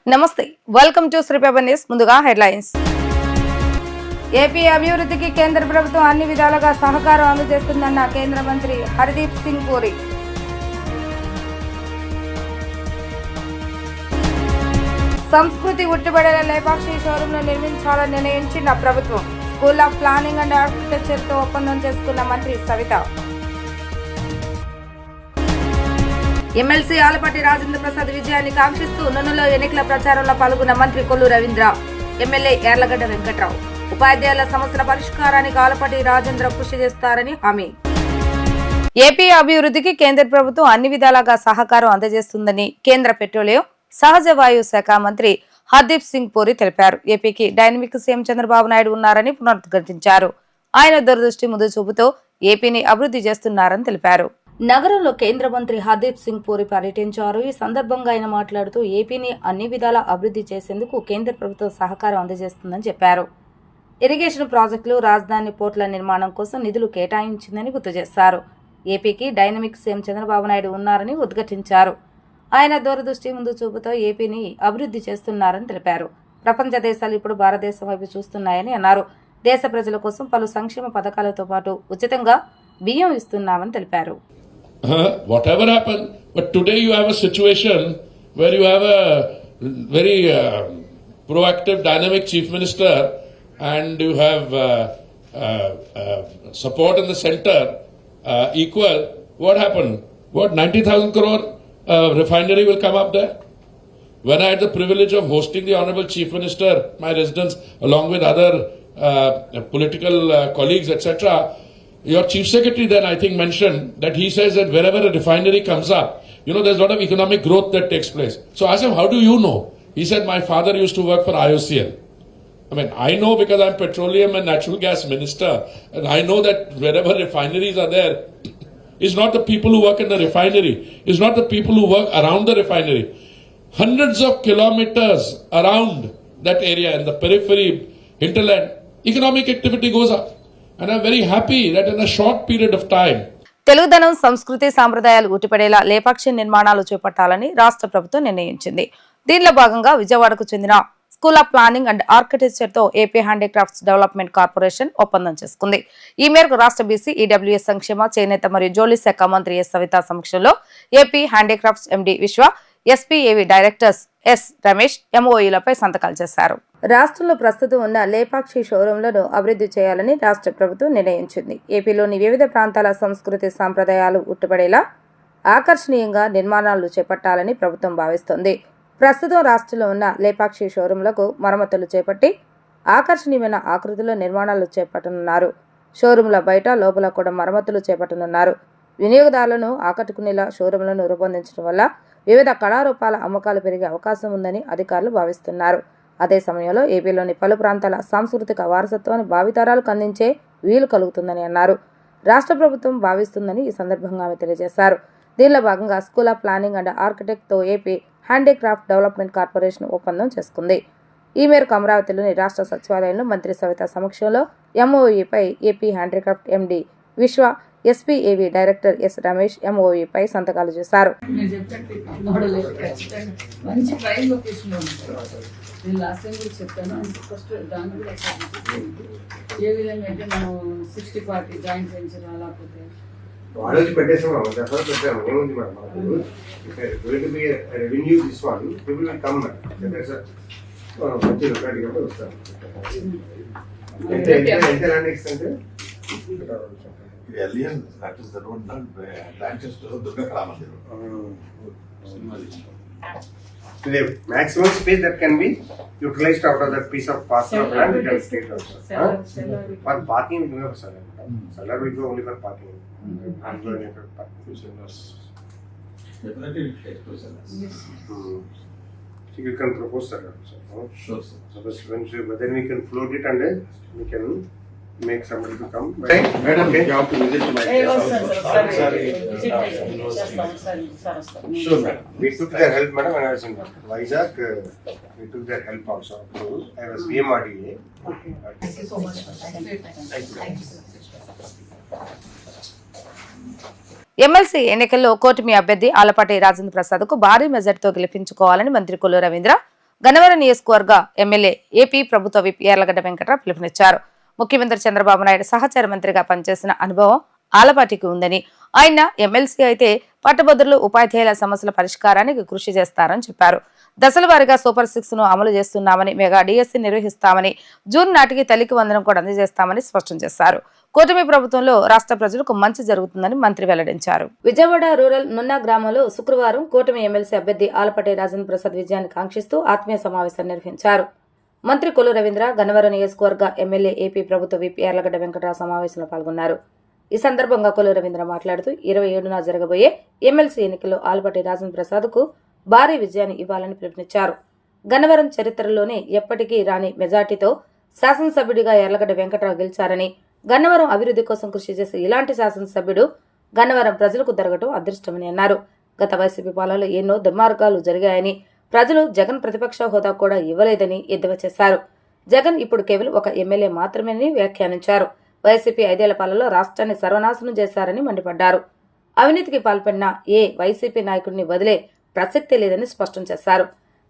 నమస్తే, welcome to Sri Paper News. ముందుగా headlines. AP అభివృద్ధికి కేంద్ర ప్రభుత్వం అన్ని విధాలుగా సహకారం అందజేస్తుందన్న కేంద్ర మంత్రి హర్దీప్ సింగ్ పూరి. సంస్కృతి ఉట్టిపడేలా లేపాక్షి షోరూంను నిర్మించాలని నిర్ణయించిన ప్రభుత్వం. స్కూల్ ఆఫ్ ప్లానింగ్ అండ్ ఆర్కిటెక్చర్తో ఒప్పందం చేసుకున్న మంత్రి సవిత. ఎమ్మెల్సీ ఆలపాటి రాజేంద్ర ప్రసాద్ విజయాన్ని కాంక్షిస్తూ నున్నలో ఎన్నికల ప్రచారంలో పాల్గొన్న మంత్రి కొల్లు రవీంద్ర. ఎమ్మెల్యే యార్లగడ్డ వెంకట్రావు. ఉపాధ్యాయుల సమస్యల పరిష్కారానికి ఆలపాటి రాజేంద్ర కృషి చేస్తారని హామీ. ఏపీ అభివృద్ధికి కేంద్ర ప్రభుత్వం అన్ని విధాలుగా సహకారం అందజేస్తుందని కేంద్ర పెట్రోలియం సహజ వాయు శాఖ మంత్రి హర్దీప్ సింగ్ పూరి తెలిపారు. ఏపీకి డైనమిక్ సీఎం చంద్రబాబు నాయుడు ఉన్నారని పునరుద్ఘాటించారు. ఆయన దూరదృష్టి ముందు చూపుతో ఏపీని అభివృద్ధి చేస్తున్నారని తెలిపారు. నగరంలో కేంద్ర మంత్రి హర్దీప్ సింగ్ పూరి పర్యటించారు. ఈ సందర్భంగా ఆయన మాట్లాడుతూ ఏపీని అన్ని విధాల అభివృద్ధి చేసేందుకు కేంద్ర ప్రభుత్వం సహకారం అందజేస్తుందని చెప్పారు. ఇరిగేషన్ ప్రాజెక్టులు, రాజధాని పోర్టుల నిర్మాణం కోసం నిధులు కేటాయించిందని గుర్తు చేశారు. ఏపీకి డైనమిక్ సీఎం చంద్రబాబు నాయుడు ఉన్నారని ఉద్ఘాటించారు. ఆయన దూరదృష్టి ముందు చూపుతో ఏపీని అభివృద్ధి చేస్తున్నారని తెలిపారు. ప్రపంచ దేశాలు ఇప్పుడు భారతదేశం వైపు చూస్తున్నాయని అన్నారు. దేశ ప్రజల కోసం పలు సంక్షేమ పథకాలతో పాటు ఉచితంగా బియ్యం ఇస్తున్నామని తెలిపారు. Whatever happened, but today you have a situation where you have a very proactive, dynamic chief minister, and you have support in the center equal. What happened? What 90,000 crore refinery will come up there? When I had the privilege of hosting the Honorable Chief Minister, my residence, along with other political colleagues, etc., your chief secretary then I think mentioned that he says that wherever a refinery comes up, there's a lot of economic growth that takes place. So I asked him, how do you know? He said, my father used to work for IOCL. I know because I'm petroleum and natural gas minister, and I know that wherever refineries are there, it's not the people who work in the refinery, it's not the people who work around the refinery. Hundreds of kilometers around that area in the periphery, hinterland, economic activity goes up. And I'm very happy that in a short period of time, తెలుగుదనం, సంస్కృతి, సాంప్రదాయాలు ఉట్టిపడేలా లేపాక్షి నిర్మాణాలు చేపట్టాలని రాష్ట్ర ప్రభుత్వం నిర్ణయించింది. దీనిలో భాగంగా విజయవాడకు చెందిన school of planning and architecture తో ఏపీ హ్యాండీక్రాఫ్ట్స్ డెవలప్మెంట్ కార్పొరేషన్ ఒప్పందం చేసుకుంది. ఈ మేరకు రాష్ట్ర బీసీ, ఈడబ్ల్యూఎస్ సంక్షేమ, చేనేత మరియు జౌళి శాఖ మంత్రి ఎస్ సవిత సమక్షంలో ఏపీ హ్యాండీక్రాఫ్ట్స్ ఎండీ విశ్వ, ఎస్పీఏవి డైరెక్టర్స్ ఎస్ రమేష్ ఎంఓఈలపై సంతకాలు చేశారు. రాష్ట్రంలో ప్రస్తుతం ఉన్న లేపాక్షి షోరూంలను అభివృద్ధి చేయాలని రాష్ట్ర ప్రభుత్వం నిర్ణయించింది. ఏపీలోని వివిధ ప్రాంతాల సంస్కృతి, సాంప్రదాయాలు ఉట్టుపడేలా ఆకర్షణీయంగా నిర్మాణాలు చేపట్టాలని ప్రభుత్వం భావిస్తోంది. ప్రస్తుతం రాష్ట్రంలో ఉన్న లేపాక్షి షోరూంలకు మరమ్మతులు చేపట్టి ఆకర్షణీయమైన ఆకృతిలో నిర్మాణాలు చేపట్టనున్నారు. షోరూంల బయట, లోపల కూడా మరమ్మతులు చేపట్టనున్నారు. వినియోగదారులను ఆకట్టుకునేలా షోరూంలను రూపొందించడం వల్ల వివిధ కళారూపాల అమ్మకాలు పెరిగే అవకాశం ఉందని అధికారులు భావిస్తున్నారు. అదే సమయంలో ఏపీలోని పలు ప్రాంతాల సాంస్కృతిక వారసత్వాన్ని భావితరాలకు అందించే వీలు కలుగుతుందని అన్నారు. రాష్ట్ర ప్రభుత్వం భావిస్తుందని ఈ సందర్భంగా ఆమె తెలియజేశారు. దీనిలో భాగంగా స్కూల్ ఆఫ్ ప్లానింగ్ అండ్ ఆర్కిటెక్ట్తో ఏపీ హ్యాండీక్రాఫ్ట్ డెవలప్మెంట్ కార్పొరేషన్ ఒప్పందం చేసుకుంది. ఈ మేరకు అమరావతిలోని రాష్ట్ర సచివాలయంలో మంత్రి సవిత సమక్షంలో ఎంఓఈపై ఏపీ హ్యాండీక్రాఫ్ట్ ఎండీ విశ్వ, ఎస్పీఏవి డైరెక్టర్ ఎస్ రమేష్ ఎంఓఈపై సంతకాలు చేశారు. Alien, that is the road done by Atlantis to Durga Kalamandir. The maximum space that can be utilized out of that piece of parcel of land, we can take out. For parking, we have cellar. Cellar will go only for parking. I'm going to parking cellars. Definitely we take two cellars. So you can propose that also. Sure, sir. So then we can float it and then we can make somebody to come. Madam, Okay. you have to visit to my guest house. Sure, madam. We took their help, madam, when I was in Vizag. We took their help also. So I was BMRDA. Okay. Thank you so much. Thank you. MLC ఎన్నికల్లో కూటమి అభ్యర్థి ఆలపాటి రాజేంద్ర ప్రసాద్ కు భారీ మెజార్టీతో గెలిపించుకోవాలని మంత్రి కొల్లు రవీంద్ర గన్నవరం నియోజకవర్గ MLA AP ప్రభుత్వ విప్ యార్లగడ్డ వెంకట్రావు పిలుపునిచ్చారు. ముఖ్యమంత్రి చంద్రబాబు నాయుడు సహచర మంత్రిగా పనిచేసిన అనుభవం ఆలపాటికి ఉందని, ఆయన ఎమ్మెల్సీ అయితే పట్టభద్రులు ఉపాధ్యాయుల సమస్యల పరిష్కారానికి కృషి చేస్తారని చెప్పారు. దశల వారీగా సూపర్ 6 ను అమలు చేస్తున్నామని, మెగా డిఎస్సీ నిర్వహిస్తామని, జూన్ నాటికి తల్లికి వందనం కూడా అందజేస్తామని స్పష్టం చేశారు. కూటమి ప్రభుత్వంలో రాష్ట్ర ప్రజలకు మంచి జరుగుతుందని మంత్రి వెల్లడించారు. విజయవాడ రూరల్ నున్నా గ్రామంలో శుక్రవారం కూటమి ఎమ్మెల్సీ అభ్యర్థి ఆలపాటి రాజేంద్ర ప్రసాద్ విజయాన్ని కాంక్షిస్తూ ఆత్మీయ సమావేశాన్ని నిర్వహించారు. మంత్రి కొల్లు రవీంద్ర, గన్నవరం నియోజకవర్గ ఎమ్మెల్యే ఏపీ ప్రభుత్వ విప్ యార్లగడ్డ వెంకట్రావు సమావేశంలో పాల్గొన్నారు. ఈ సందర్భంగా కొల్లు రవీంద్ర మాట్లాడుతూ 27న జరగబోయే ఎమ్మెల్సీ ఎన్నికల్లో ఆలపాటి రాజేంద్ర ప్రసాద్ కు భారీ విజయాన్ని ఇవ్వాలని పిలుపునిచ్చారు. గన్నవరం చరిత్రలోనే ఎప్పటికీ రాని మెజార్టీతో శాసనసభ్యుడిగా యార్లగడ్డ వెంకట్రావు గెలిచారని, గన్నవరం అభివృద్ధి కోసం కృషి చేసే ఇలాంటి శాసనసభ్యుడు గన్నవరం ప్రజలకు దొరకటం అదృష్టమని అన్నారు. గత వైసీపీ పాలనలో ఎన్నో దుర్మార్గాలు జరిగాయని, ప్రజలు జగన్ ప్రతిపక్ష హోదా కూడా ఇవ్వలేదని ఎద్దేవా చేశారు. జగన్ ఇప్పుడు కేవలం ఒక ఎమ్మెల్యే మాత్రమేనని వ్యాఖ్యానించారు. వైసీపీ 5 ఏళ్ల పాలనలో రాష్ట్రాన్ని సర్వనాశనం చేశారని మండిపడ్డారు. అవినీతికి పాల్పడిన ఏ వైసీపీ నాయకుడిని వదిలే ప్రసక్తే లేదని స్పష్టం చేశారు.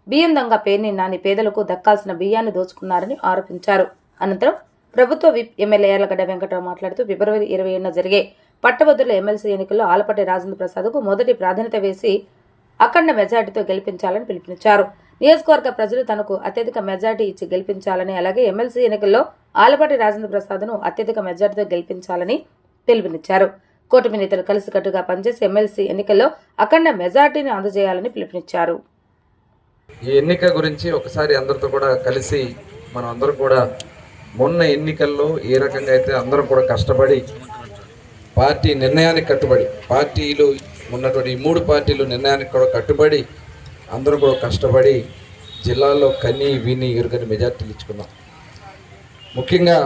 బియ్యం దొంగ పేర్ని నాని పేదలకు దక్కాల్సిన బియ్యాన్ని దోచుకున్నారని ఆరోపించారు. అనంతరం ప్రభుత్వ విప్ ఎమ్మెల్యే యార్లగడ్డ వెంకట్రావు మాట్లాడుతూ ఫిబ్రవరి 27న జరిగే పట్టభద్రుల ఎమ్మెల్సీ ఎన్నికల్లో ఆలపాటి రాజేంద్ర ప్రసాద్కు మొదటి ప్రాధాన్యత వేసి అఖండ మెజార్టీతో గెలిపించాలని పిలుపునిచ్చారు. నియోజకవర్గ ప్రజలు తనకు అత్యధిక మెజార్టీ ఇచ్చి గెలిపించాలని, అలాగే ఎమ్మెల్సీ ఎన్నికల్లో ఆలపాటి రాజేంద్ర ప్రసాద్ను అత్యధిక మెజార్టీతో గెలిపించాలని పిలుపునిచ్చారు. కూటమి నేతలు కలిసికట్టుగా పనిచేసి ఎమ్మెల్సీ ఎన్నికల్లో అఖండ మెజార్టీని అందజేయాలని పిలుపునిచ్చారు. ఈ ఎన్నిక గురించి ఒకసారి అందరితో కూడా కలిసి మనం అందరం కూడా మొన్న ఎన్నికల్లో ఏ రకంగా అయితే అందరం కూడా కష్టపడి పార్టీ నిర్ణయానికి కట్టుబడి, పార్టీలు ఉన్నటువంటి ఈ 3 పార్టీలు నిర్ణయానికి కూడా కట్టుబడి అందరూ కూడా కష్టపడి జిల్లాల్లో కన్నీ విని ఎరుగని మెజార్టీలు ఇచ్చుకున్నాం. ముఖ్యంగా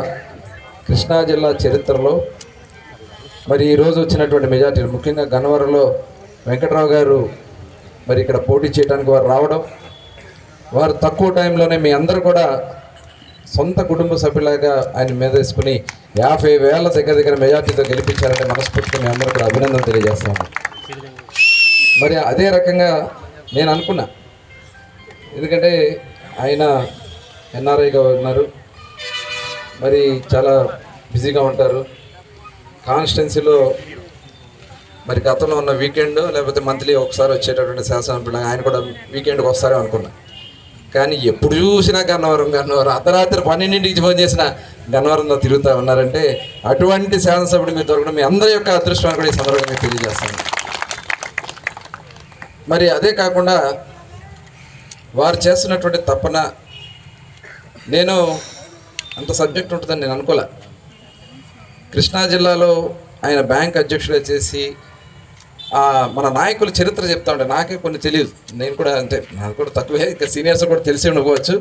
కృష్ణా జిల్లా చరిత్రలో మరి ఈరోజు వచ్చినటువంటి మెజార్టీలు, ముఖ్యంగా గన్నవరంలో వెంకట్రావు గారు మరి ఇక్కడ పోటీ చేయడానికి వారు రావడం, వారు తక్కువ టైంలోనే మీ అందరూ కూడా సొంత కుటుంబ సభ్యులాగా ఆయన మీద వేసుకుని 50,000 దగ్గర మెజార్టీతో గెలిపించారంటే మనస్ఫూర్తిగా మీ అందరూ కూడా అభినందనలు తెలియజేస్తాను. మరి అదే రకంగా నేను అనుకున్నా, ఎందుకంటే ఆయన ఎన్ఆర్ఐగా ఉన్నారు, మరి చాలా బిజీగా ఉంటారు. కాన్స్టిట్యున్సీలో మరి గతంలో ఉన్న వీకెండ్ లేకపోతే మంత్లీ ఒకసారి వచ్చేటటువంటి శాసనసభ్యులు ఆయన కూడా వీకెండ్కి వస్తారో అనుకున్నా. కానీ ఎప్పుడు చూసినా గన్నవరం అర్ధరాత్రి 12ంటికి ఫోన్ చేసిన గన్నవరంలో తిరుగుతూ ఉన్నారంటే అటువంటి శాసనసభ్యుడు మీరు దొరకడం మీ అందరి యొక్క అదృష్టాన్ని కూడా ఈ సందర్భంగా తెలియజేస్తాను. మరి అదే కాకుండా వారు చేస్తున్నటువంటి తపన, నేను అంత సబ్జెక్ట్ ఉంటుందని నేను అనుకోలే. కృష్ణా జిల్లాలో ఆయన బ్యాంక్ అధ్యక్షుడు చేసి మన నాయకుల చరిత్ర చెప్తా ఉంటే నాకే కొన్ని తెలియదు, నేను కూడా అంటే నాకు కూడా తక్కువే, ఇంకా సీనియర్స్ కూడా తెలిసి ఉండకపోవచ్చు.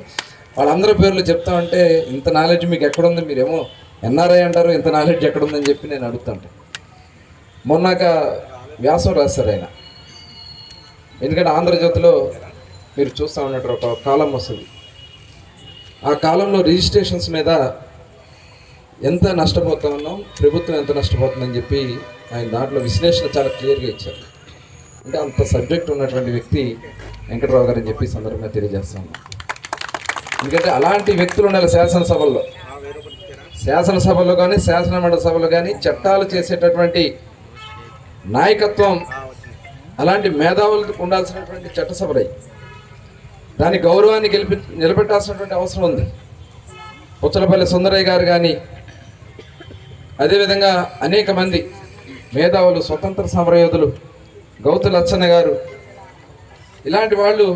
వాళ్ళందరి పేర్లు చెప్తా ఉంటే ఇంత నాలెడ్జ్ మీకు ఎక్కడుంది, మీరేమో ఎన్ఆర్ఐ అంటారు, ఇంత నాలెడ్జ్ ఎక్కడుందని చెప్పి నేను అడుగుతుంటే మొన్నాక వ్యాసం రాస్తారు ఆయన. ఎందుకంటే ఆంధ్రజ్యోతిలో మీరు చూస్తూ ఉన్నట్టు ఒక కాలం వస్తుంది, ఆ కాలంలో రిజిస్ట్రేషన్స్ మీద ఎంత నష్టపోతా ఉన్నాం, ప్రభుత్వం ఎంత నష్టపోతుందని చెప్పి ఆయన దాంట్లో విశ్లేషణ చాలా క్లియర్గా ఇచ్చారు. అంటే అంత సబ్జెక్ట్ ఉన్నటువంటి వ్యక్తి వెంకట్రావు గారు అని చెప్పి సందర్భంగా తెలియజేస్తాను. ఎందుకంటే అలాంటి వ్యక్తులు ఉండాలి శాసనసభలో కానీ శాసనమండలి సభలో కానీ చట్టాలు చేసేటటువంటి నాయకత్వం అలాంటి మేధావులకు ఉండాల్సినటువంటి చట్టసభలై దాని గౌరవాన్ని నిలబెట్టాల్సినటువంటి అవసరం ఉంది. పుచ్చలపల్లి సుందరయ్య గారు కానీ అదేవిధంగా అనేక మంది మేధావులు, స్వతంత్ర సమరయోధులు, గౌతు లచ్చన్న గారు, ఇలాంటి వాళ్ళు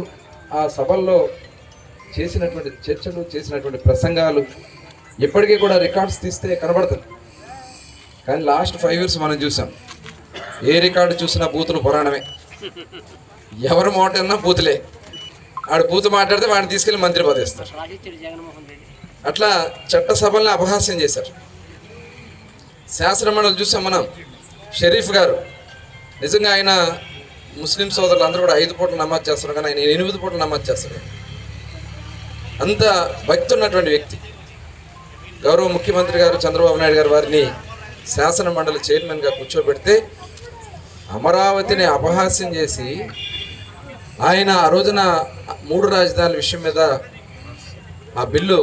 ఆ సభల్లో చేసినటువంటి చర్చలు, చేసినటువంటి ప్రసంగాలు ఇప్పటికీ కూడా రికార్డ్స్ తీస్తే కనబడుతుంది. కానీ లాస్ట్ 5 years మనం చూసాం, ఏ రికార్డు చూసినా బూతులు పురాణమే, ఎవరు మాట అన్నా బూతులే. ఆడు బూతు మాట్లాడితే వాడిని తీసుకెళ్లి మంత్రి పదేస్తారు. అట్లా చట్టసభల్ని అపహాస్యం చేశారు. శాసనమండలి చూసాం మనం, షరీఫ్ గారు నిజంగా ఆయన ముస్లిం సోదరులు అందరూ కూడా 5 పూటలు నమాజ్ చేస్తారు, కానీ ఆయన 8 పూటలు నమాజ్ చేస్తారు. అంత భక్తి ఉన్నటువంటి వ్యక్తి. గౌరవ ముఖ్యమంత్రి గారు చంద్రబాబు నాయుడు గారు వారిని శాసనమండలి చైర్మన్గా కూర్చోబెడితే అమరావతిని అపహాస్యం చేసి ఆయన ఆ రోజున 3 రాజధానుల విషయం మీద ఆ బిల్లు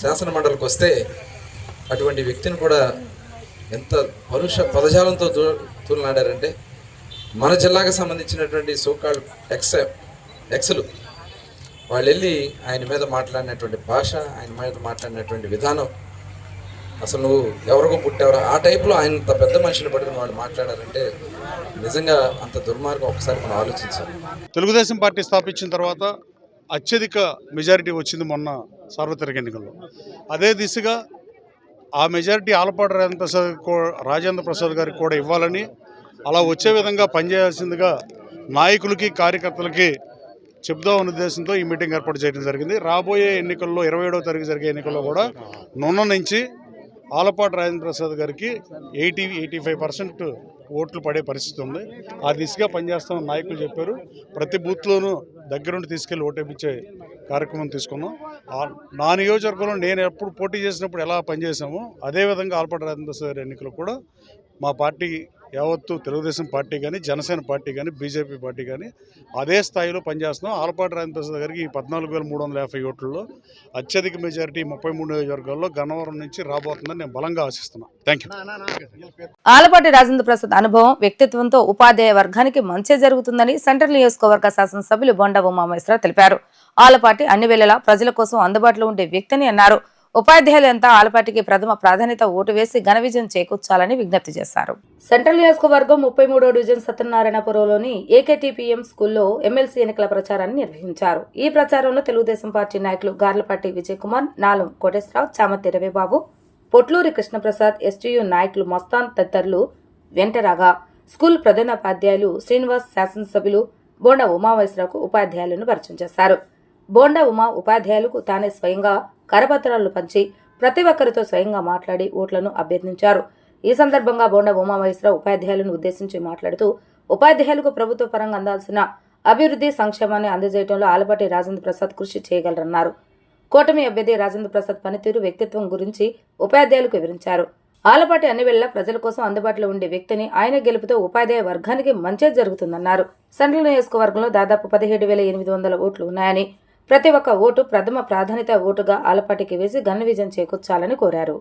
శాసన మండలికి వస్తే అటువంటి వ్యక్తిని కూడా ఎంత పరుష పదజాలంతో తూలనాడారంటే మన జిల్లాకు సంబంధించినటువంటి సోకాల్ ఎక్స్లు వాళ్ళు వెళ్ళి ఆయన మీద మాట్లాడినటువంటి భాష, ఆయన మీద మాట్లాడినటువంటి విధానం, అసలు నువ్వు ఎవరికో పుట్టావరా ఆ టైప్లో ఆయన అంత పెద్ద మనిషిని పట్టుకుని వాళ్ళు మాట్లాడారంటే నిజంగా అంత దుర్మార్గం ఒకసారి మనం ఆలోచించాలి. తెలుగుదేశం పార్టీ స్థాపించిన తర్వాత అత్యధిక మెజారిటీ వచ్చింది మొన్న సార్వత్రిక ఎన్నికల్లో. అదే దిశగా ఆ మెజారిటీ ఆలపాటి రాజేంద్ర ప్రసాద్ గారికి కూడా ఇవ్వాలని, అలా వచ్చే విధంగా పనిచేయాల్సిందిగా నాయకులకి కార్యకర్తలకి చెప్దామనే ఉద్దేశంతో ఈ మీటింగ్ ఏర్పాటు చేయడం జరిగింది. రాబోయే ఎన్నికల్లో 27వ తారీఖు జరిగే ఎన్నికల్లో కూడా నున్న నుంచి ఆలపాటి రాజేంద్ర ప్రసాద్ గారికి 85% ఓట్లు పడే పరిస్థితి ఉంది. ఆ దిశగా పనిచేస్తామని నాయకులు చెప్పారు. ప్రతి బూత్లోనూ దగ్గరుండి తీసుకెళ్లి ఓటేపించే కార్యక్రమం తీసుకున్నాం. నా నియోజకవర్గంలో నేను ఎప్పుడు పోటీ చేసినప్పుడు ఎలా పనిచేసామో అదేవిధంగా ఆలపాటి రాజేంద్ర ప్రసాద్ గారి ఎన్నికలు కూడా మా పార్టీ యావత్తు తెలుగుదేశం పార్టీ కానీ, జనసేన పార్టీ కానీ, బీజేపీ పార్టీ కానీ అదే స్థాయిలో పనిచేస్తున్నాం. ఆలపాటి రాజేంద్ర ప్రసాద్ గారికి ఈ 14,350 ఓట్లలో అత్యధిక మెజారిటీ 33 నియోజకవర్గాల్లో గన్నవరం నుంచి రాబోతుందని నేను బలంగా ఆశిస్తున్నాను. Thank you. ఆలపాటి రాజేంద్ర ప్రసాద్ అనుభవం, వ్యక్తిత్వంతో ఉపాధ్యాయ వర్గానికి మంచి జరుగుతుందని సెంట్రల్ నియోజకవర్గ శాసనసభ్యులు బొండా ఉమామహేశ్వరరావు తెలిపారు. ఆలపాటి అన్ని వేళలా ప్రజల కోసం అందుబాటులో ఉండే వ్యక్తిని అన్నారు. ఉపాధ్యాయులంతా ఆలపాటికి ప్రథమ ప్రాధాన్యత ఓటు వేసి ఘన విజయం చేకూర్చాలని విజ్ఞప్తి చేశారు. సెంట్రల్ నియోజకవర్గం 33వ డివిజన్ సత్యనారాయణపురంలోని ఏకేటీపీఎం స్కూల్లో ఎమ్మెల్సీ ఎన్నికల ప్రచారాన్ని నిర్వహించారు. ఈ ప్రచారంలో తెలుగుదేశం పార్టీ నాయకులు గార్లపాటి విజయ్ కుమార్, నాలం కోటేశ్వరరావు, చామతి రవిబాబు, పొట్లూరి కృష్ణప్రసాద్, ఎస్టీయూ నాయకులు మస్తాన్ తదితరులు వెంటరాగా స్కూల్ ప్రధానోపాధ్యాయులు శ్రీనివాస్, శాసనసభ్యులు బోండా ఉమామహేశ్వరరావుకు ఉపాధ్యాయులను పరిచయం చేశారు. బోండా ఉమా ఉపాధ్యాయులకు తానే స్వయంగా కరపత్రాలను పంచి ప్రతి ఒక్కరితో స్వయంగా మాట్లాడి ఓట్లను అభ్యర్థించారు. ఈ సందర్భంగా బోండా ఉమామహేశ్వరరావు ఉపాధ్యాయులను ఉద్దేశించి మాట్లాడుతూ ఉపాధ్యాయులకు ప్రభుత్వ పరంగా అందాల్సిన అభివృద్ధి, సంక్షేమాన్ని అందజేయడంలో ఆలపాటి రాజేంద్ర ప్రసాద్ కృషి చేయగలరన్నారు. కూటమి అభ్యర్థి రాజేంద్ర ప్రసాద్ పనితీరు, వ్యక్తిత్వం గురించి ఉపాధ్యాయులకు వివరించారు. ఆలపాటి అన్ని వేళలా ప్రజల కోసం అందుబాటులో ఉండే వ్యక్తిని, ఆయన గెలుపుతో ఉపాధ్యాయ వర్గానికి మంచి జరుగుతుందన్నారు. సెంట్రల్ నియోజకవర్గంలో దాదాపు 17,800 ఓట్లు ఉన్నాయని, ప్రతి ఒక్క ఓటు ప్రథమ ప్రాధాన్యత ఓటుగా ఆలపాటికి వేసి ఘన విజయం చేకూర్చాలని కోరారు.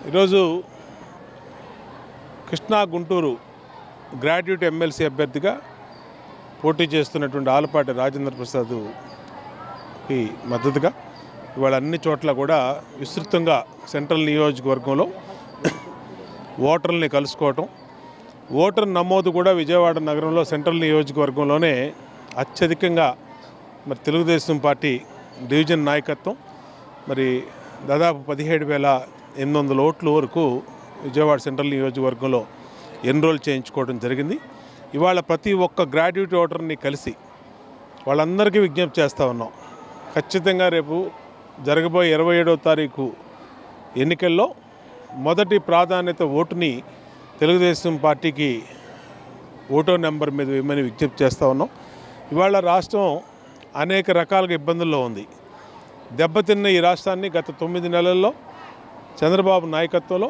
ఈరోజు కృష్ణా గుంటూరు గ్రాడ్యుయేట్ ఎమ్మెల్సీ అభ్యర్థిగా పోటీ చేస్తున్నటువంటి ఆలపాటి రాజేంద్ర ప్రసాద్కి మద్దతుగా ఇవాళ అన్ని చోట్ల కూడా విస్తృతంగా సెంట్రల్ నియోజకవర్గంలో ఓటర్లని కలుసుకోవటం, ఓటర్ నమోదు కూడా విజయవాడ నగరంలో సెంట్రల్ నియోజకవర్గంలోనే అత్యధికంగా మరి తెలుగుదేశం పార్టీ డివిజన్ నాయకత్వం మరి దాదాపు 17,800 ఓట్ల వరకు విజయవాడ సెంట్రల్ నియోజకవర్గంలో ఎన్రోల్ చేయించుకోవడం జరిగింది. ఇవాళ ప్రతి ఒక్క గ్రాడ్యుయేట్ ఓటర్ని కలిసి వాళ్ళందరికీ విజ్ఞప్తి చేస్తూ ఉన్నాం. ఖచ్చితంగా రేపు జరగబోయే 27వ తారీఖు ఎన్నికల్లో మొదటి ప్రాధాన్యత ఓటుని తెలుగుదేశం పార్టీకి ఓటో నెంబర్ మీద ఇవ్వమని విజ్ఞప్తి చేస్తూ ఉన్నాం. ఇవాళ రాష్ట్రం అనేక రకాలుగా ఇబ్బందుల్లో ఉంది. దెబ్బతిన్న ఈ రాష్ట్రాన్ని గత 9 నెలల్లో చంద్రబాబు నాయకత్వంలో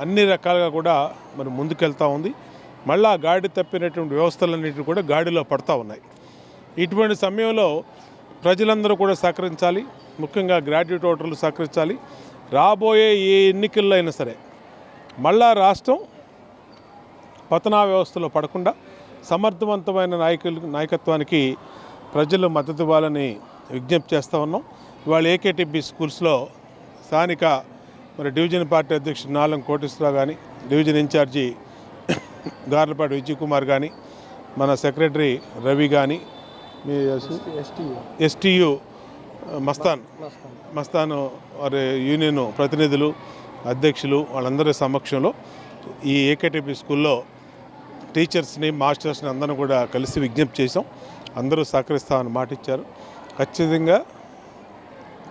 అన్ని రకాలుగా కూడా మరి ముందుకెళ్తూ ఉంది. మళ్ళా గాడి తప్పినటువంటి వ్యవస్థలన్నింటినీ కూడా గాడిలో పడుతూ ఉన్నాయి. ఇటువంటి సమయంలో ప్రజలందరూ కూడా సహకరించాలి, ముఖ్యంగా గ్రాడ్యుయేట్ ఓటర్లు సహకరించాలి. రాబోయే ఏ ఎన్నికల్లో అయినా సరే మళ్ళా రాష్ట్రం పతనా వ్యవస్థలో పడకుండా సమర్థవంతమైన నాయకత్వానికి ప్రజలు మద్దతు ఇవ్వాలని విజ్ఞప్తి చేస్తూ ఉన్నాం. ఇవాళ ఏకేటీపీ స్కూల్స్లో స్థానిక మరి డివిజన్ పార్టీ అధ్యక్షుడు నాలం కోటేశ్వరరావు కానీ, డివిజన్ ఇన్ఛార్జి గార్లపాటి విజయ్ కుమార్ కానీ, మన సెక్రటరీ రవి కానీ, మీ ఎస్టీయూ మస్తాన్ వారి యూనియన్ ప్రతినిధులు, అధ్యక్షులు వాళ్ళందరి సమక్షంలో ఈ ఏకేటీపీ స్కూల్లో టీచర్స్ని, మాస్టర్స్ని అందరూ కూడా కలిసి విజ్ఞప్తి చేసాం. అందరూ సహకరిస్తామని మాట ఇచ్చారు. ఖచ్చితంగా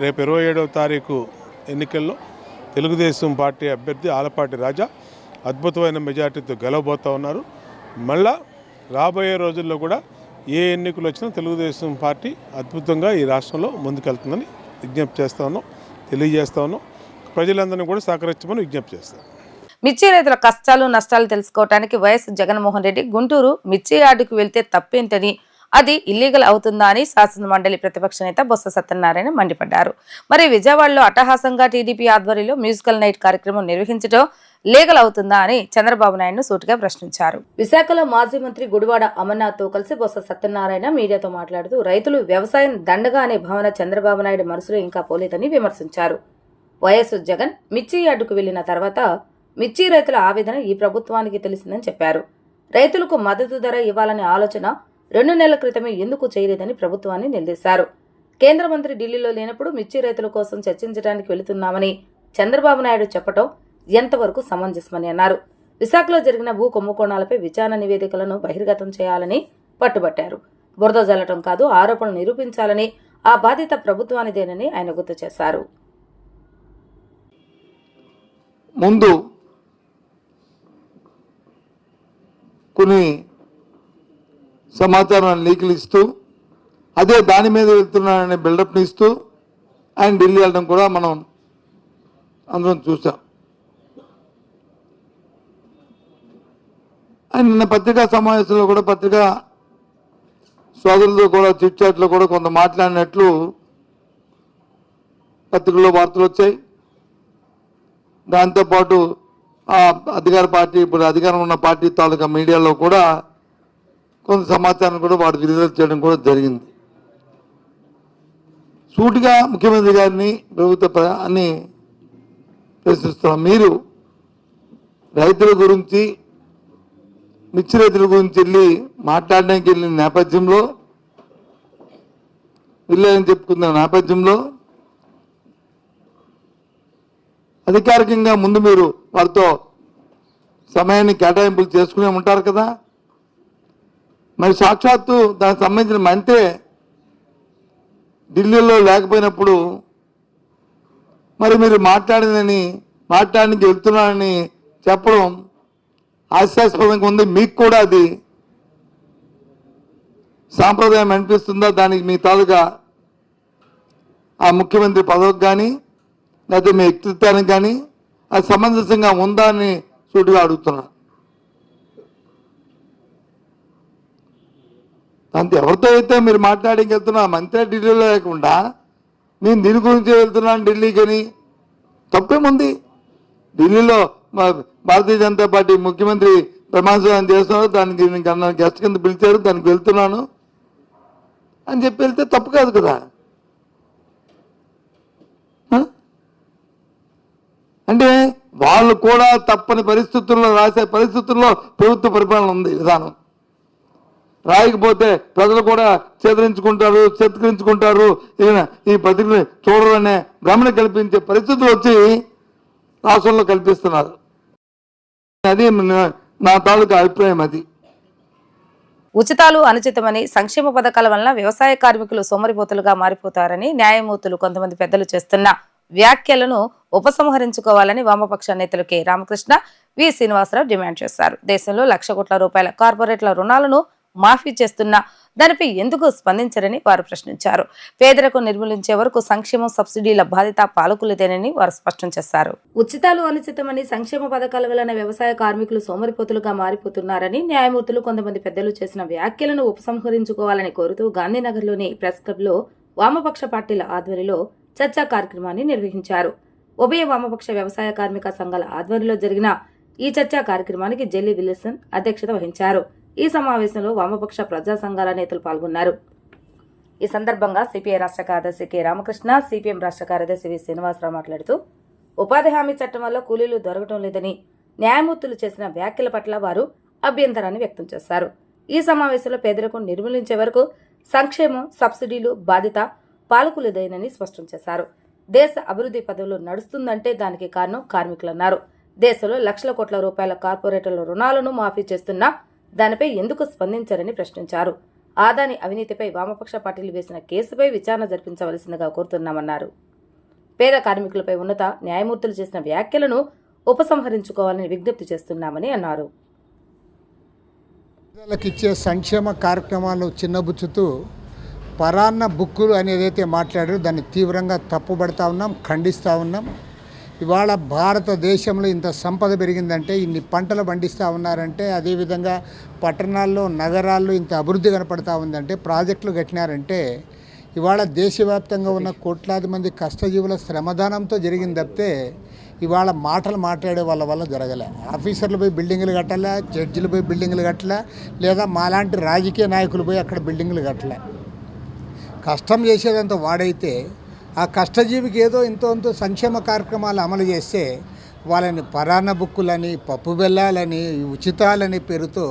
రేపు 27వ తారీఖు ఎన్నికల్లో తెలుగుదేశం పార్టీ అభ్యర్థి ఆలపాటి రాజా అద్భుతమైన మెజార్టీతో గెలవబోతూ ఉన్నారు. మళ్ళా రాబోయే రోజుల్లో కూడా ఏ ఎన్నికలు వచ్చినా తెలుగుదేశం పార్టీ అద్భుతంగా ఈ రాష్ట్రంలో ముందుకెళ్తుందని విజ్ఞప్తి చేస్తా ఉన్నాం, తెలియజేస్తా ఉన్నాం. ప్రజలందరినీ కూడా సహకరించమని విజ్ఞప్తి చేస్తాం. మిర్చి రైతుల కష్టాలు నష్టాలు తెలుసుకోవడానికి వైఎస్ జగన్మోహన్ రెడ్డి గుంటూరు మిర్చి యార్డుకు వెళ్తే తప్పేంటని, అది ఇల్లీగల్ అవుతుందా అని శాసన మండలి ప్రతిపక్ష నేత బొత్స సత్యనారాయణ మండిపడ్డారు. మరి విజయవాడలో అట్టహాసంగా టీడీపీ ఆధ్వర్యంలో మ్యూజికల్ నైట్ కార్యక్రమం నిర్వహించడం లీగల్ అవుతుందా అని చంద్రబాబు నాయుడును సూటిగా ప్రశ్నించారు. విశాఖలో మాజీ మంత్రి గుడివాడ అమర్నాథ్ తో కలిసి బొత్స సత్యనారాయణ మీడియాతో మాట్లాడుతూ రైతులు వ్యవసాయం దండగా అనే భావన చంద్రబాబు నాయుడు మనసులో ఇంకా పోలేదని విమర్శించారు. వైఎస్ జగన్ మిర్చి యార్డుకు వెళ్లిన తర్వాత మిర్చి రైతుల ఆవేదన ఈ ప్రభుత్వానికి తెలిసిందని చెప్పారు. రైతులకు మద్దతు ధర ఇవ్వాలనే ఆలోచన 2 నెలల క్రితమే ఎందుకు చేయలేదని ప్రభుత్వాన్ని నిలదీశారు. కేంద్ర మంత్రి ఢిల్లీలో లేనప్పుడు మిర్చి రైతుల కోసం చర్చించడానికి వెళుతున్నామని చంద్రబాబు నాయుడు చెప్పడం ఎంతవరకు సమంజసమని అన్నారు. విశాఖలో జరిగిన భూ కుంభకోణాలపై విచారణ నివేదికలను బహిర్గతం చేయాలని పట్టుబట్టారు. బురద జల్లటం కాదు, ఆరోపణలు నిరూపించాలని, ఆ బాధ్యత ప్రభుత్వానిదేనని ఆయన గుర్తు చేశారు. ముందు కొన్ని సమాచారాన్ని లీకులు ఇస్తూ అదే దాని మీద వెళ్తున్నాననే బిల్డప్ని ఇస్తూ ఆయన ఢిల్లీ వెళ్ళడం కూడా మనం అందరం చూసాం. ఆయన నిన్న పత్రికా సమావేశంలో కూడా పత్రికా సోదరులతో కూడా చిట్చాట్లో కూడా కొంత మాట్లాడినట్లు పత్రికల్లో వార్తలు వచ్చాయి. దాంతోపాటు ఆ అధికార పార్టీ, ఇప్పుడు అధికారం ఉన్న పార్టీ తాలూకా మీడియాలో కూడా కొంత సమాచారం కూడా వాడు విడుదల చేయడం కూడా జరిగింది. సూటిగా ముఖ్యమంత్రి గారిని ప్రభుత్వాన్ని ప్రశ్నిస్తున్నాం. మీరు రైతుల గురించి, మిర్చి రైతుల గురించి వెళ్ళి మాట్లాడడానికి వెళ్ళిన నేపథ్యంలో, వెళ్ళారని చెప్పుకున్న నేపథ్యంలో అధికారికంగా ముందు మీరు వారితో సమయాన్ని కేటాయింపులు చేసుకునే ఉంటారు కదా. మరి సాక్షాత్తు దానికి సంబంధించిన మంత్రి ఢిల్లీలో లేకపోయినప్పుడు మరి మీరు మాట్లాడడానికి వెళ్తున్నారని చెప్పడం హాస్యాస్పదంగా ఉంది. మీకు కూడా అది సాంప్రదాయం అనిపిస్తుందా? దానికి మీ తాలూకా ఆ ముఖ్యమంత్రి పదవికి కానీ లేకపోతే మీ వ్యక్తిత్వానికి కానీ అది సమంజసంగా ఉందా అని సూటిగా అడుగుతున్నా. అంతే, ఎవరితో అయితే మీరు మాట్లాడికి వెళ్తున్నా మంత్రి ఢిల్లీలో లేకుండా నేను దీని గురించి వెళ్తున్నాను ఢిల్లీకని తప్పేముంది? ఢిల్లీలో భారతీయ జనతా పార్టీ ముఖ్యమంత్రి ప్రమాణ స్వీకారం చేస్తున్నారు, దానికి గెస్ట్ కింద పిలిచారు, దానికి వెళ్తున్నాను అని చెప్పి వెళ్తే తప్పు కాదు కదా. అంటే వాళ్ళు కూడా తప్పని పరిస్థితుల్లో రాసే పరిస్థితుల్లో ప్రభుత్వ పరిపాలన ఉంది విధానం. రాయకపోతే ప్రజలు కూడా చేతరించుకుంటారు, ఈ పత్రికని చూడరనే భ్రమణ కల్పించే పరిస్థితులు వచ్చి రాష్ట్రంలో కల్పిస్తున్నారు. అది నా తాలూకా అభిప్రాయం. అది ఉచితాలు అనుచితమని, సంక్షేమ పథకాల వలన వ్యవసాయ కార్మికులు సోమరిపోతులుగా మారిపోతారని న్యాయమూర్తులు కొంతమంది పెద్దలు చేస్తున్న వ్యాఖ్యలను ఉపసంహరించుకోవాలని వామపక్ష నేతలు కె రామకృష్ణ, వి శ్రీనివాసరావు డిమాండ్ చేశారు. దేశంలో 1,00,000 కోట్ల రూపాయల కార్పొరేట్ల రుణాలను మాఫీ చేస్తున్నా దానిపై ఎందుకు స్పందించరని వారు ప్రశ్నించారు. పేదరికం నిర్మూలించే వరకు సంక్షేమం, సబ్సిడీల బాధ్యత పాలకులదేనని వారు స్పష్టం చేశారు. ఉచితాలు అనుచితమని, సంక్షేమ పథకాల వలన వ్యవసాయ కార్మికులు సోమరిపోతులుగా మారిపోతున్నారని న్యాయమూర్తులు కొంతమంది పెద్దలు చేసిన వ్యాఖ్యలను ఉపసంహరించుకోవాలని కోరుతూ గాంధీనగర్లోని ప్రెస్ క్లబ్లో వామపక్ష పార్టీల ఆధ్వర్యంలో చర్చా కార్యక్రమాన్ని నిర్వహించారు. ఉభయ వామపక్ష వ్యవసాయ కార్మిక సంఘాల ఆధ్వర్యంలో జరిగిన ఈ చర్చా కార్యక్రమానికి జెల్లీ విల్సన్ అధ్యక్షత వహించారు. ఈ సమావేశంలో వామపక్ష ప్రజా సంఘాల నేతలు పాల్గొన్నారు. ఈ సందర్భంగా సిపిఐ రాష్ట్ర కార్యదర్శి కె రామకృష్ణ, సిపిఎం రాష్ట్ర కార్యదర్శి వి శ్రీనివాసరావు మాట్లాడుతూ ఉపాధి హామీ చట్టం వల్ల కూలీలు దొరకటం లేదని న్యాయమూర్తులు చేసిన వ్యాఖ్యల పట్ల వారు అభ్యంతరాన్ని వ్యక్తం చేశారు. ఈ సమావేశంలో పేదరికం నిర్మూలించే వరకు సంక్షేమం, సబ్సిడీలు బాధ్యత పాలకులదేనని స్పష్టం చేశారు. దేశ అభివృద్ధి పదవులు నడుస్తుందంటే దానికి కారణం కార్మికులన్నారు. దేశంలో 1,00,000 కోట్ల రూపాయల కార్పొరేటర్ల రుణాలను మాఫీ చేస్తున్నా దానిపై ఎందుకు స్పందించారని ప్రశ్నించారు. ఆదాని అవినీతిపై వామపక్ష పార్టీలు వేసిన కేసుపై విచారణ జరిపించవలసిందిగా కోరుతున్నామన్నారు. పేద కార్మికులపై ఉన్నత న్యాయమూర్తులు చేసిన వ్యాఖ్యలను ఉపసంహరించుకోవాలని విజ్ఞప్తి చేస్తున్నామని అన్నారు. పేదలకిచ్చే సంక్షేమ కార్యక్రమాలు చిన్నబుచ్చుతూ పరాన్న బుక్కులు అనేదైతే మాట్లాడారో దాన్ని తీవ్రంగా తప్పుపడతా ఉన్నాం, ఖండిస్తూ ఉన్నాం. ఇవాళ భారతదేశంలో ఇంత సంపద పెరిగిందంటే, ఇన్ని పంటలు పండిస్తూ ఉన్నారంటే, అదేవిధంగా పట్టణాల్లో నగరాల్లో ఇంత అభివృద్ధి కనపడతా ఉందంటే, ప్రాజెక్టులు కట్టినారంటే ఇవాళ దేశవ్యాప్తంగా ఉన్న కోట్లాది మంది కష్టజీవుల శ్రమదానంతో జరిగింది తప్పితే ఇవాళ మాటలు మాట్లాడే వాళ్ళ వల్ల జరగలే. ఆఫీసర్లు పోయి బిల్డింగులు కట్టలే, జడ్జిలు పోయి బిల్డింగులు కట్టలే, లేదా మాలాంటి రాజకీయ నాయకులు పోయి అక్కడ బిల్డింగులు కట్టలే. కష్టం చేసేదంతా వాడైతే ఆ కష్టజీవికి ఏదో ఎంతో సంక్షేమ కార్యక్రమాలు అమలు చేస్తే వాళ్ళని పరాన్న బుక్కులని, పప్పు బెల్లాలని, ఉచితాలని పేరుతో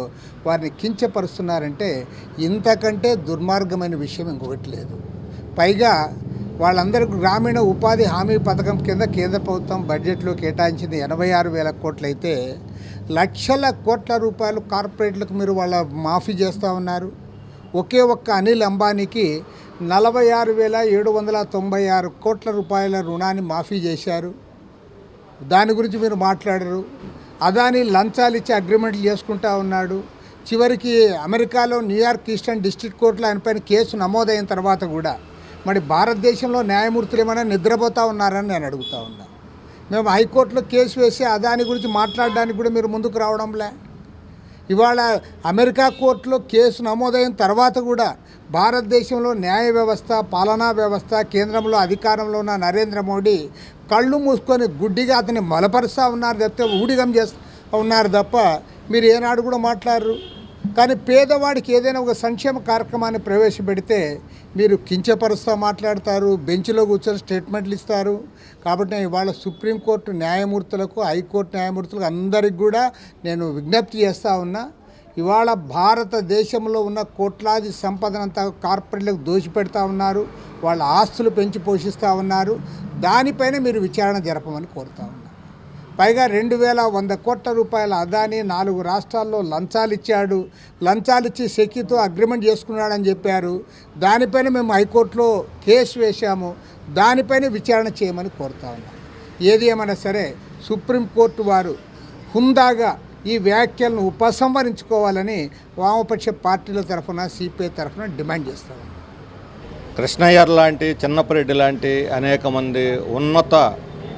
వారిని కించపరుస్తున్నారంటే ఇంతకంటే దుర్మార్గమైన విషయం ఇంకొకటి లేదు. పైగా వాళ్ళందరికీ గ్రామీణ ఉపాధి హామీ పథకం కింద కేంద్ర ప్రభుత్వం బడ్జెట్లో కేటాయించింది 86,000 కోట్లు అయితే, లక్షల కోట్ల రూపాయలు కార్పొరేట్లకు మీరు వాళ్ళ మాఫీ చేస్తూ ఉన్నారు. ఒకే ఒక్క అనిల్ అంబానీకి 46,796 కోట్ల రూపాయల రుణాన్ని మాఫీ చేశారు. దాని గురించి మీరు మాట్లాడరు. అదాని లంచాలు ఇచ్చి అగ్రిమెంట్లు చేసుకుంటా ఉన్నాడు. చివరికి అమెరికాలో న్యూయార్క్ ఈస్టర్న్ డిస్ట్రిక్ట్ కోర్టులో ఆయనపైన కేసు నమోదైన తర్వాత కూడా మరి భారతదేశంలో న్యాయమూర్తులు ఏమైనా నిద్రపోతూ ఉన్నారని నేను అడుగుతూ ఉన్నా. మేము హైకోర్టులో కేసు వేసి అదాని గురించి మాట్లాడడానికి కూడా మీరు ముందుకు రావడంలే. ఇవాళ అమెరికా కోర్టులో కేసు నమోదైన తర్వాత కూడా భారతదేశంలో న్యాయ వ్యవస్థ, పాలనా వ్యవస్థ, కేంద్రంలో అధికారంలో ఉన్న నరేంద్ర మోడీ కళ్ళు మూసుకొని గుడ్డిగా అతన్ని మలపరుస్తూ ఉన్నారు తప్పితే ఊడిగం చేస్తూ ఉన్నారు తప్ప మీరు ఏనాడు కూడా మాట్లాడరు. కానీ పేదవాడికి ఏదైనా ఒక సంక్షేమ కార్యక్రమాన్ని ప్రవేశపెడితే మీరు కించపరుస్తూ మాట్లాడతారు, బెంచ్లో కూర్చొని స్టేట్మెంట్లు ఇస్తారు. కాబట్టి నేను ఇవాళ సుప్రీంకోర్టు న్యాయమూర్తులకు, హైకోర్టు న్యాయమూర్తులకు అందరికి కూడా నేను విజ్ఞప్తి చేస్తూ ఉన్నా. ఇవాళ భారతదేశంలో ఉన్న కోట్లాది సంపదనంతా కార్పొరేట్లకు దోచిపెడతా ఉన్నారు, వాళ్ళ ఆస్తులు పెంచి పోషిస్తూ ఉన్నారు. దానిపైన మీరు విచారణ జరపమని కోరుతా ఉన్నా. పైగా 2,100 కోట్ల రూపాయల అదాని 4 రాష్ట్రాల్లో లంచాలు ఇచ్చాడు, లంచాలు ఇచ్చి సెక్యూతో అగ్రిమెంట్ చేసుకున్నాడని చెప్పారు. దానిపైన మేము హైకోర్టులో కేసు వేశాము. దానిపైన విచారణ చేయమని కోరుతా ఉన్నాం. ఏది ఏమైనా సరే సుప్రీంకోర్టు వారు హుందాగా ఈ వ్యాఖ్యలను ఉపసంహరించుకోవాలని వామపక్ష పార్టీల తరఫున, సిపిఐ తరఫున డిమాండ్ చేస్తాము. కృష్ణయ్యర్ లాంటి, చిన్నపరెడ్డి లాంటి అనేక మంది ఉన్నత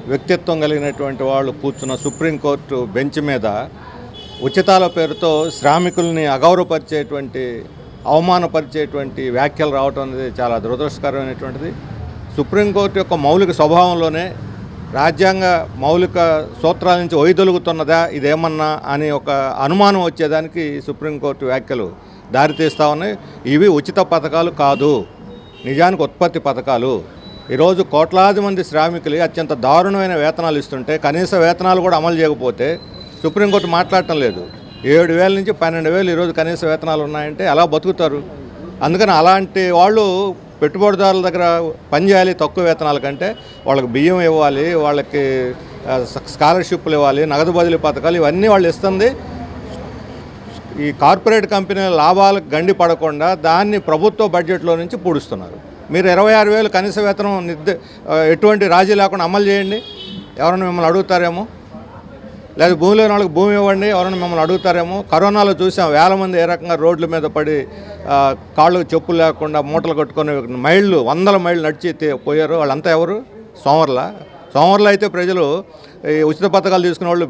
వ్యక్తిత్వం కలిగినటువంటి వాళ్ళు కూర్చున్న సుప్రీంకోర్టు బెంచ్ మీద ఉచితాల పేరుతో శ్రామికుల్ని అగౌరవపరిచేటువంటి, అవమానపరిచేటువంటి వ్యాఖ్యలు రావటం అనేది చాలా దురదృష్టకరమైనటువంటిది. సుప్రీంకోర్టు యొక్క మౌలిక స్వభావంలోనే రాజ్యాంగ మౌలిక సూత్రాల నుంచి వైదొలుగుతున్నదా ఇదేమన్నా అని ఒక అనుమానం వచ్చేదానికి సుప్రీంకోర్టు వ్యాఖ్యలు దారితీస్తూ ఉన్నాయి. ఇవి ఉచిత పథకాలు కాదు, నిజానికి ఉత్పత్తి పథకాలు. ఈరోజు కోట్లాది మంది శ్రామికులు అత్యంత దారుణమైన వేతనాలు ఇస్తుంటే కనీస వేతనాలు కూడా అమలు చేయకపోతే సుప్రీంకోర్టు మాట్లాడటం లేదు. 7,000 నుంచి 12,000 ఈరోజు కనీస వేతనాలు ఉన్నాయంటే ఎలా బతుకుతారు? అందుకని అలాంటి వాళ్ళు పెట్టుబడిదారుల దగ్గర పనిచేయాలి తక్కువ వేతనాల కంటే. వాళ్ళకి బియ్యం ఇవ్వాలి, వాళ్ళకి స్కాలర్షిప్లు ఇవ్వాలి, నగదు బదిలీ పథకాలు ఇవన్నీ వాళ్ళు ఇస్తుంది. ఈ కార్పొరేట్ కంపెనీల లాభాలకు గండి పడకుండా దాన్ని ప్రభుత్వ బడ్జెట్లో నుంచి పూడుస్తున్నారు. మీరు 26,000 కనీస వేతనం ఎటువంటి రాజీ లేకుండా అమలు చేయండి, ఎవరైనా మిమ్మల్ని అడుగుతారేమో. లేదా భూమి లేని వాళ్ళకి భూమి ఇవ్వండి, ఎవరైనా మిమ్మల్ని అడుగుతారేమో. కరోనాలో చూసాం వేల మంది ఏ రకంగా రోడ్ల మీద పడి కాళ్ళకు చెప్పులు లేకుండా మూటలు కట్టుకొని మైళ్ళు, 100 మైళ్ళు నడిచి పోయారు. వాళ్ళంతా ఎవరు? సోమవారంలో అయితే ప్రజలు ఈ ఉచిత పథకాలు తీసుకునే వాళ్ళు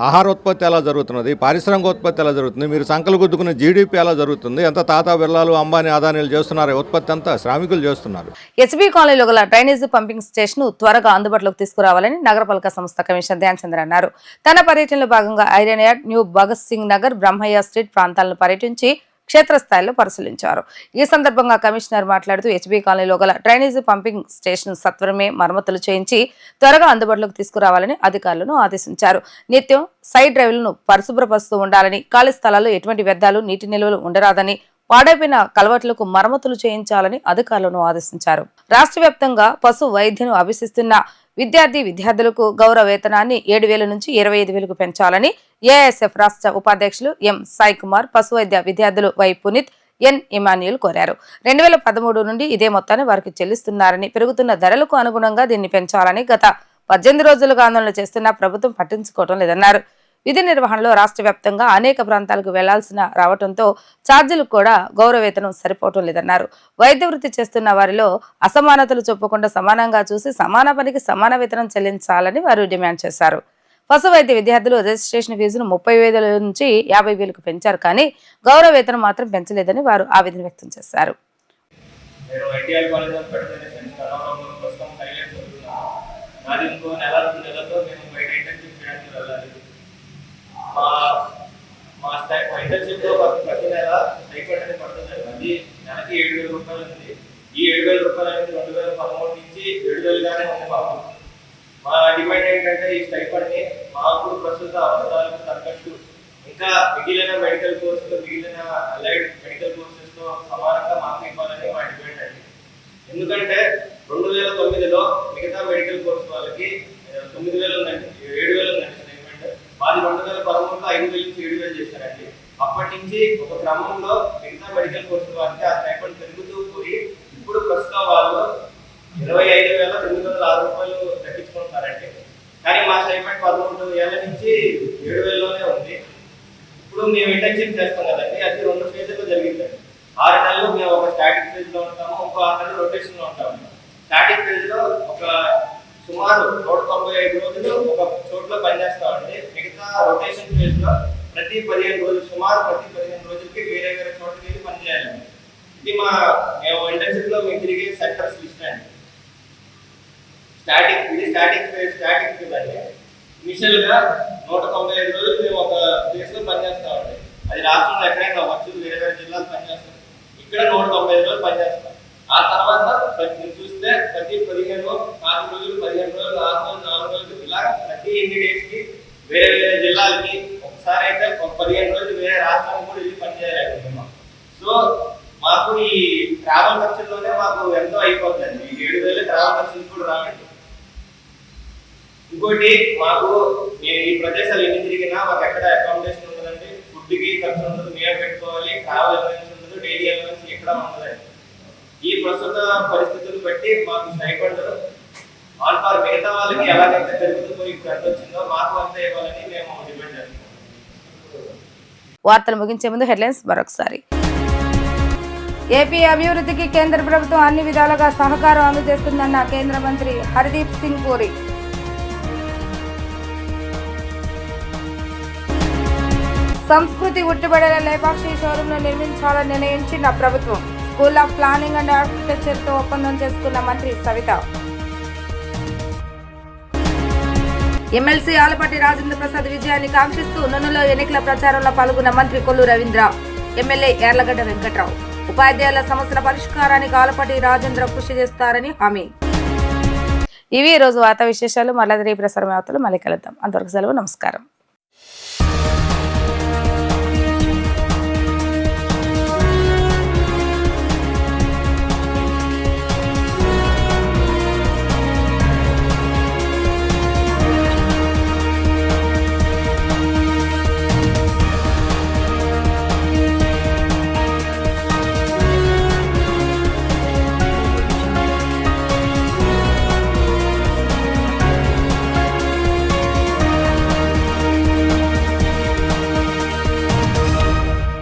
ఆహార ఉత్పత్తి ఎలా జరుగుతున్నది, పారిశ్రామిక ఉత్పత్తి ఎలా జరుగుతుంది, మీరు సంకలు గుద్దుకునే జీడిపి ఎలా జరుగుతుంది, ఎంత తాతా బిర్లాలు, అంబానీ, అదానీలు చేస్తున్నారు, ఉత్పత్తి అంతా శ్రామికులు చేస్తున్నారు. ఎస్బీ కాలనీలో గల డ్రైనేజ్ పంపింగ్ స్టేషన్ త్వరగా అందుబాటులోకి తీసుకురావాలని నగరపాలక సంస్థ కమిషనర్ ధ్యాన్ చంద్ర అన్నారు. తన పర్యటనలో భాగంగా Iron Yard, New Bhagat Singh Nagar, Brahmayya Street ప్రాంతాలను పర్యటించి క్షేత్రస్థాయిలో పరిశీలించారు. ఈ సందర్భంగా కమిషనర్ మాట్లాడుతూ హెచ్బీ కాలనీలో గల డ్రైనేజ్ పంపింగ్ స్టేషన్ సత్వరమే మరమ్మతులు చేయించి త్వరగా అందుబాటులోకి తీసుకురావాలని అధికారులను ఆదేశించారు. నిత్యం సైడ్ డ్రైవ్లను పరిశుభ్రపరుస్తూ ఉండాలని, ఖాళీ స్థలాల్లో ఎటువంటి వ్యర్థాలు, నీటి నిల్వలు ఉండరాదని, పాడైపోయిన కలవట్లకు మరమ్మతులు చేయించాలని అధికారులను ఆదేశించారు. రాష్ట్ర వ్యాప్తంగా పశు వైద్యను అభ్యసిస్తున్న విద్యార్థులకు గౌరవ వేతనాన్ని 7,000 నుంచి 25,000కు పెంచాలని ఏఐఎస్ఎఫ్ రాష్ట్ర ఉపాధ్యక్షులు ఎం సాయి కుమార్, పశు వైద్య విద్యార్థులు వై పునీత్, ఎన్ ఇమాన్యుల్ కోరారు. 2013 నుండి ఇదే మొత్తాన్ని వారికి చెల్లిస్తున్నారని, పెరుగుతున్న ధరలకు అనుగుణంగా దీన్ని పెంచాలని గత 18 రోజులుగా ఆందోళన చేస్తున్న ప్రభుత్వం పట్టించుకోవడం లేదన్నారు. విధి నిర్వహణలో రాష్ట్ర వ్యాప్తంగా అనేక ప్రాంతాలకు వెళ్లాల్సిన రావడంతో ఛార్జీలు కూడా గౌరవ వేతనం సరిపోవటం లేదన్నారు. వైద్య వృత్తి చేస్తున్న వారిలో అసమానతలు చూపకుండా సమానంగా చూసి సమాన పనికి సమాన వేతనం చెల్లించాలని వారు డిమాండ్ చేశారు. పశు వైద్య విద్యార్థులు రిజిస్ట్రేషన్ ఫీజును 30,000 నుంచి 50,000కు పెంచారు, కానీ గౌరవ వేతనం మాత్రం పెంచలేదని వారు ఆవేదన వ్యక్తం చేశారు. ప్రతి నెల స్టైపెండ్ అనేది పడుతుంది. అది నెలకి 7,000 రూపాయలు ఉంది. ఈ 7,000 రూపాయలు అనేది 2013 నుంచి 7,000గానే ఉంది మాకు. మా డిమాండ్ ఏంటంటే ఈ స్టైపెండ్ ని మాకు ప్రస్తుత అవసరాలకు తగ్గట్టు ఇంకా మిగిలిన మెడికల్ కోర్సులు, మిగిలిన అలైడ్ మెడికల్ కోర్సెస్ తో సమానంగా మాకు ఇవ్వాలని మా డిమాండ్ అండి. ఎందుకంటే 2009లో మిగతా మెడికల్ కోర్సు వాళ్ళకి 9,000 ఉందండి, 7,000 ఉందండి స్టైపెండ్. మాది 2013లో 5,000 నుంచి 7,000 చేశారండి. అప్పటి నుంచి ఒక క్రమంలో మిగతా మెడికల్ కోర్సు వాళ్ళకి ఆ స్టైపెండ్ పెరుగుతూ పోయి ఇప్పుడు ప్రస్తుతం వాళ్ళు 25,206 రూపాయలు దక్కించుకుంటున్నారండి. కానీ మా స్టైపెండ్ 13,000 నుంచి 7,000లోనే ఉంది. ఇప్పుడు మేము ఇంటర్న్షిప్ చేస్తాం కదండి, అది 2 ఫేజ్లో జరిగిందండి. 6 నెలలు మేము ఒక స్టాటిక్ ఫేజ్ లో ఉంటాము, ఇంకో 6 నెలలు రొటేషన్ లో ఉంటాము. స్టాటిక్ ఫేజ్ లో ఒక సుమారు 195 రోజులు ఒక చోట్ల పనిచేస్తామండి. మిగతా రొటేషన్ ఫేజ్ లో ప్రతి 15 రోజులు, సుమారు ప్రతి 15 రోజులకి వేరే వేరే చోట్లకి వెళ్ళి పనిచేయాలండి. ఇది మేము ఇంటర్న్షిప్ లో మేము తిరిగే సెక్టర్స్ లిస్ట్ అండి. ఇది స్టాటిక్ ఫేజ్ అండి. ఇనిషియల్ గా 195 రోజులు మేము ఒక ప్లేస్ లో పనిచేస్తామండి. అది రాష్ట్రంలో ఎక్కడైనా అవ్వచ్చు, వేరే వేరే జిల్లాలు పనిచేస్తాం. ఇక్కడ 195 రోజులు పనిచేస్తాం. ఆ తర్వాత చూస్తే ప్రతి 15 రోజులు, 4 రోజులు, 15 రోజులు, 6 రోజులు, 4 రోజులు, ఇలా ప్రతి 8 డేస్ కి వేరే వేరే జిల్లాలకి, ఒకసారి అయితే 15 రోజులు వేరే రాష్ట్రానికి కూడా వెళ్ళి పనిచేయాలండి మేము. సో మాకు ఈ ట్రావెల్ ఖర్చుల్లోనే మాకు ఎంతో అయిపోతుంది. 7,000 ట్రావెల్ ఖర్చులు కూడా రావండి. ఇంకోటి మాకు ఈ ప్రదేశాలు ఎన్ని తిరిగినా మాకు ఎక్కడ అకామిడేషన్ ఉండదండి, ఫుడ్కి ఖర్చు ఉండదు, మేము పెట్టుకోవాలి, ట్రావెల్ అలవెన్స్ ఉండదు, డైలీ అలవెన్స్ ఎక్కడ ఉండదండి. ఈ ప్రస్తుత పరిస్థితులు బట్టి మాకు స్టైపెండ్ ఆన్ ఫార్ మిగతా వాళ్ళకి ఎలాగైతే పెరుగుతూ పోయి ఇప్పుడు ఎంత వచ్చిందో మాకు అంతా ఇవ్వాలని మేము డిమాండ్ చేస్తున్నాం. వార్తలు ముగించే ముందు హెడ్లైన్స్ మరొకసారి. ఏపీ అభివృద్ధికి కేంద్ర ప్రభుత్వం అన్ని విధాలుగా సహకారం అందజేస్తుందన్న కేంద్ర మంత్రి హర్దీప్ సింగ్ పూరి. సంస్కృతి ఉట్టిపడేలా లేపాక్షి షోరూంను నిర్మించాలని నిర్ణయించిన ప్రభుత్వం. స్కూల్ ఆఫ్ ప్లానింగ్ అండ్ ఆర్కిటెక్చర్తో ఒప్పందం చేసుకున్న మంత్రి సవిత. ఎమ్మెల్సీ ఆలపాటి రాజేంద్ర ప్రసాద్ విజయాన్ని కాంక్షిస్తూ నునులో ఎన్నికల ప్రచారంలో పాల్గొన్న మంత్రి కొల్లు రవీంద్ర, ఎమ్మెల్యే యార్లగడ్డ వెంకట్రావు. ఉపాధ్యాయుల సమస్యల పరిష్కారానికి ఆలపాటి రాజేంద్ర కృషి చేస్తారని హామీ. ఇవి ఈ రోజు వార్తా విశేషాలు. మళ్ళీ రేపు ప్రసారం అవుతారు. మళ్ళీ కలుద్దాం. అంతవరకు సెలవు. నమస్కారం.